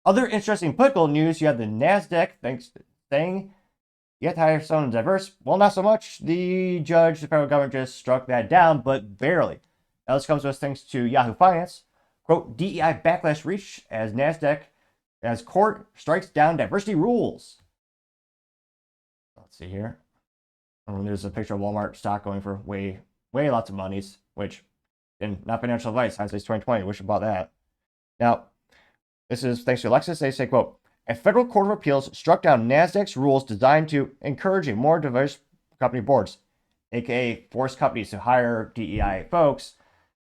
Other interesting political news, you have the NASDAQ saying you have to hire someone diverse. Well, not so much. The federal government just struck that down, but barely. Now, this comes to us thanks to Yahoo Finance. Quote, DEI backlash reached as NASDAQ, as court strikes down diversity rules. Let's see here. There's a picture of Walmart stock going for way lots of monies, which, and not financial advice, hindsight's 2020, wish about that. Now, this is thanks to Alexis. They say, quote, a federal court of appeals struck down NASDAQ's rules designed to encourage more diverse company boards, aka force companies to hire DEI folks,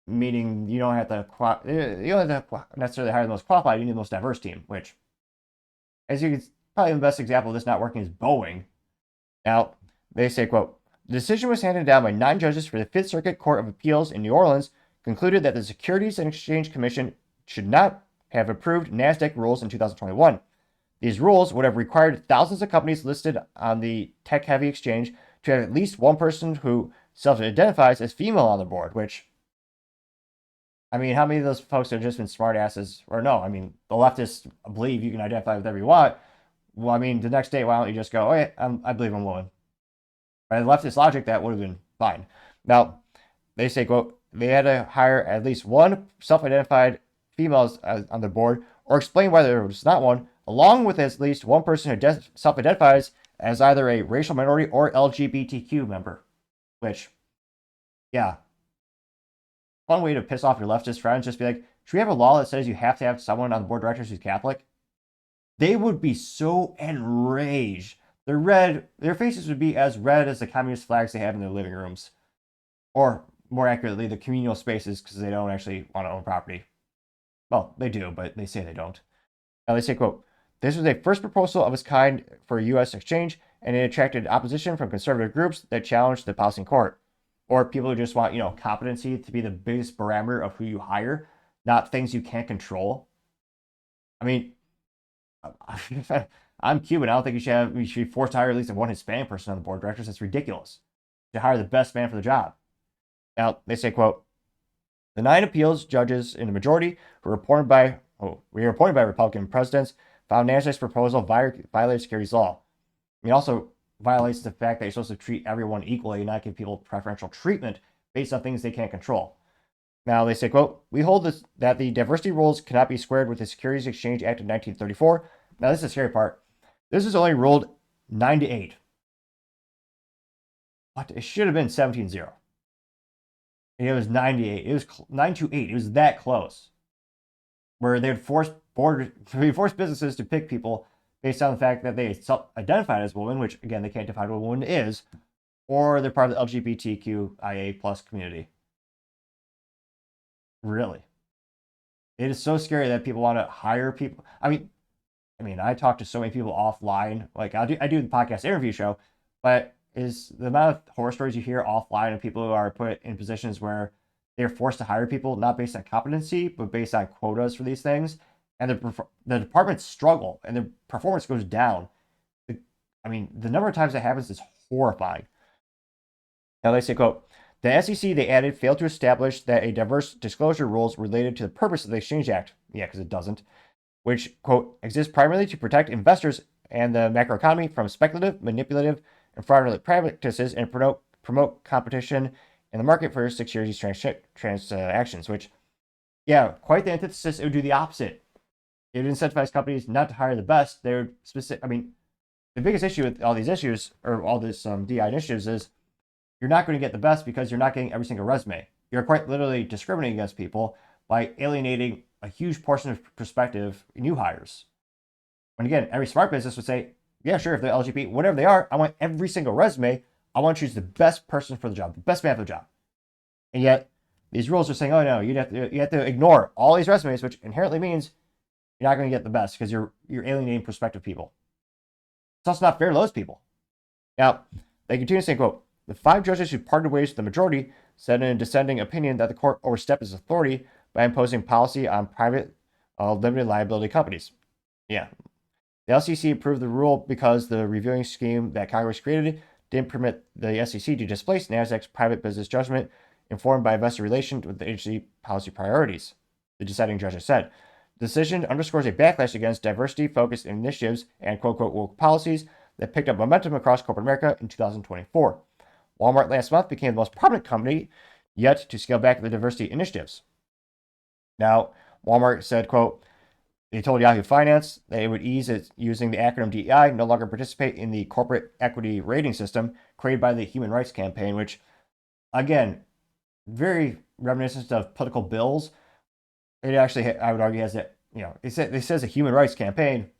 meaning you don't have to necessarily hire the most qualified, you need the most diverse team, which, as you can, probably the best example of this not working is Boeing. Now, they say, quote, the decision was handed down by 9 judges for the Fifth Circuit Court of Appeals in New Orleans, concluded that the Securities and Exchange Commission should not have approved NASDAQ rules in 2021. These rules would have required thousands of companies listed on the tech-heavy exchange to have at least one person who self-identifies as female on the board, which, I mean, how many of those folks have just been smartasses? Or no, I mean, the leftists believe you can identify with whatever you want. Well, I mean, the next day, why don't you just go, oh, yeah, I believe I'm a woman. By the leftist logic, that would have been fine. Now, they say, quote, they had to hire at least one self-identified female on the board, or explain why there was not one, along with at least one person who self-identifies as either a racial minority or LGBTQ member. Which, yeah, fun way to piss off your leftist friends. Just be like, should we have a law that says you have to have someone on the board of directors who's Catholic? They would be so enraged. Their faces would be as red as the communist flags they have in their living rooms. Or, more accurately, the communal spaces, because they don't actually want to own property. Well, they do, but they say they don't. Now they say, quote, this was a first proposal of its kind for a U.S. exchange, and it attracted opposition from conservative groups that challenged the policy in court. Or people who just want, competency to be the biggest parameter of who you hire, not things you can't control. I mean, I'm Cuban. I don't think you should be forced to hire at least one Hispanic person on the board of directors. That's ridiculous. To hire the best man for the job. Now, they say, quote, the 9 appeals judges in the majority who were appointed by Republican presidents found NASDAQ's proposal violated securities law. I mean, also violates the fact that you're supposed to treat everyone equally and not give people preferential treatment based on things they can't control. Now, they say, quote, we hold that the diversity rules cannot be squared with the Securities Exchange Act of 1934. Now, this is the scary part. This is only ruled 9-8. What? It should have been 17-0. And it was 98. It was 9-8. It was that close. Where they would force businesses to pick people based on the fact that they self-identified as women, which, again, they can't define what a woman is, or they're part of the LGBTQIA plus community. Really. It is so scary that people want to hire people. I mean, I talk to so many people offline. Like, I do the podcast interview show, but is the amount of horror stories you hear offline of people who are put in positions where they're forced to hire people not based on competency, but based on quotas for these things, and the departments struggle and the performance goes down. The number of times that happens is horrifying. Now they say, quote, the SEC, they added, failed to establish that a diverse disclosure rules related to the purpose of the Exchange Act. Yeah, because it doesn't. Which, quote, exists primarily to protect investors and the macroeconomy from speculative, manipulative, and fraudulent practices and promote competition in the market for securities transactions, which, yeah, quite the antithesis. It would do the opposite. It would incentivize companies not to hire the best. They would the biggest issue with all these issues, or all this DI initiatives, is you're not going to get the best because you're not getting every single resume. You're quite literally discriminating against people by alienating a huge portion of prospective new hires. And again, every smart business would say, yeah, sure, if they're LGBT, whatever they are, I want every single resume. I want to choose the best person for the job, the best man for the job. And yet, these rules are saying, oh no, you have to ignore all these resumes, which inherently means you're not going to get the best because you're alienating prospective people. It's also not fair to those people. Now, they continue saying, quote, the 5 judges who parted ways with the majority said in a dissenting opinion that the court overstepped its authority by imposing policy on private limited liability companies. Yeah. The LCC approved the rule because the reviewing scheme that Congress created didn't permit the SEC to displace NASDAQ's private business judgment informed by investor relations with the agency policy priorities, the dissenting judges said. decision underscores a backlash against diversity-focused initiatives and quote-unquote woke policies that picked up momentum across corporate America in 2024. Walmart last month became the most prominent company yet to scale back the diversity initiatives. Now, Walmart said, quote, they told Yahoo Finance they would ease it using the acronym DEI, no longer participate in the corporate equity rating system created by the Human Rights Campaign, which, again, very reminiscent of political bills. It actually, I would argue, has that, it says a human rights campaign.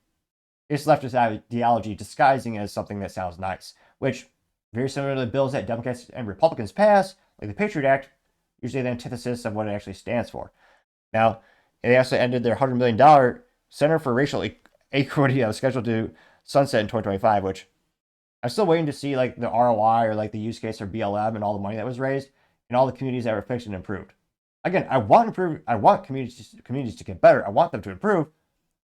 It's leftist ideology disguising as something that sounds nice, which, very similar to the bills that Democrats and Republicans pass, like the Patriot Act, usually the antithesis of what it actually stands for. Now, they also ended their $100 million Center for Racial Equity that was scheduled to sunset in 2025, which I'm still waiting to see like the ROI or like the use case for BLM and all the money that was raised and all the communities that were fixed and improved. Again, I want communities to get better. I want them to improve.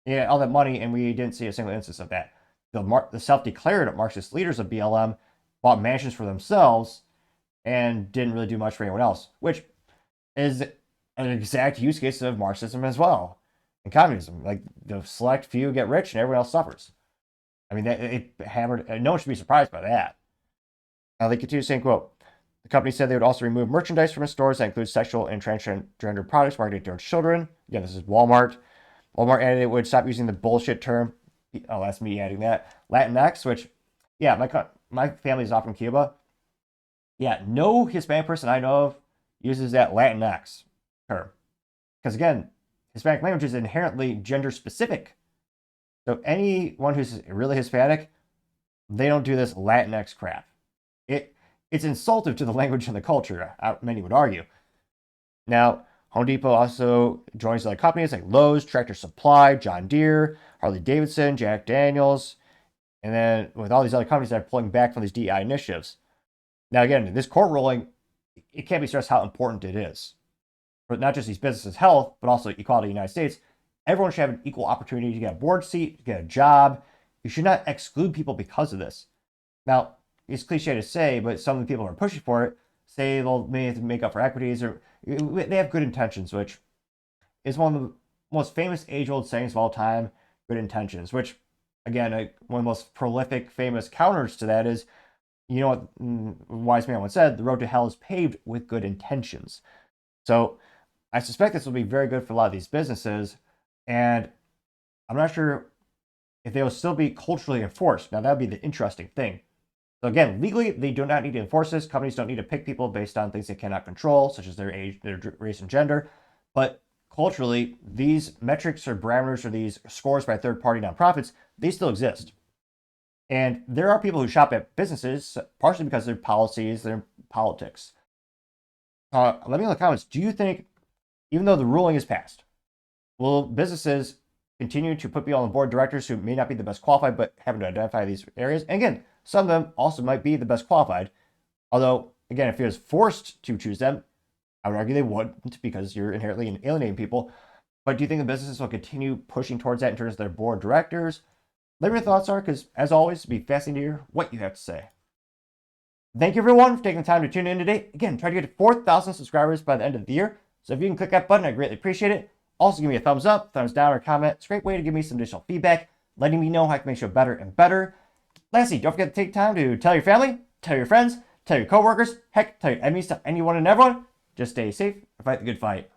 Yeah, all that money, and we didn't see a single instance of that. The self-declared Marxist leaders of BLM bought mansions for themselves and didn't really do much for anyone else, which is an exact use case of Marxism as well, and communism. Like the select few get rich and everyone else suffers. I mean, it hammered. No one should be surprised by that. Now they continue saying, quote, the company said they would also remove merchandise from its stores that includes sexual and transgender products marketed towards children. Again, this is Walmart. Walmart added it would stop using the bullshit term. Oh, that's me adding that. Latinx, which, yeah, my family is off from Cuba. Yeah, no Hispanic person I know of uses that Latinx term. Because again, Hispanic language is inherently gender specific. So anyone who's really Hispanic, they don't do this Latinx crap. It's insultive to the language and the culture, many would argue. Now, Home Depot also joins other companies like Lowe's, Tractor Supply, John Deere, Harley Davidson, Jack Daniels, and then with all these other companies that are pulling back from these DEI initiatives. Now, again, this court ruling, it can't be stressed how important it is. For not just these businesses' health, but also equality in the United States. Everyone should have an equal opportunity to get a board seat, to get a job. You should not exclude people because of this. Now, it's cliche to say, but some of the people who are pushing for it say they'll make up for equities, or they have good intentions, which is one of the most famous age-old sayings of all time, good intentions, which, again, one of the most prolific, famous counters to that is, you know what wise man once said, the road to hell is paved with good intentions. So I suspect this will be very good for a lot of these businesses, and I'm not sure if they will still be culturally enforced. Now, that would be the interesting thing. So again, legally, they do not need to enforce this. Companies don't need to pick people based on things they cannot control, such as their age, their race, and gender. But culturally, these metrics or parameters or these scores by third-party nonprofits, they still exist. And there are people who shop at businesses, partially because of their policies, their politics. Let me know in the comments, do you think, even though the ruling is passed, will businesses continue to put people on the board of directors who may not be the best qualified, but happen to identify these areas? And again, some of them also might be the best qualified. Although, again, if it was forced to choose them, I would argue they wouldn't, because you're inherently alienating people. But do you think the businesses will continue pushing towards that in terms of their board of directors? Let me know your thoughts are, because as always, it'd be fascinating to hear what you have to say. Thank you, everyone, for taking the time to tune in today. Again, try to get to 4,000 subscribers by the end of the year. So if you can click that button, I greatly appreciate it. Also, give me a thumbs up, thumbs down, or comment. It's a great way to give me some additional feedback, letting me know how I can make the show better and better. Lastly, don't forget to take time to tell your family, tell your friends, tell your coworkers, heck, tell your enemies, tell anyone and everyone. Just stay safe and fight the good fight.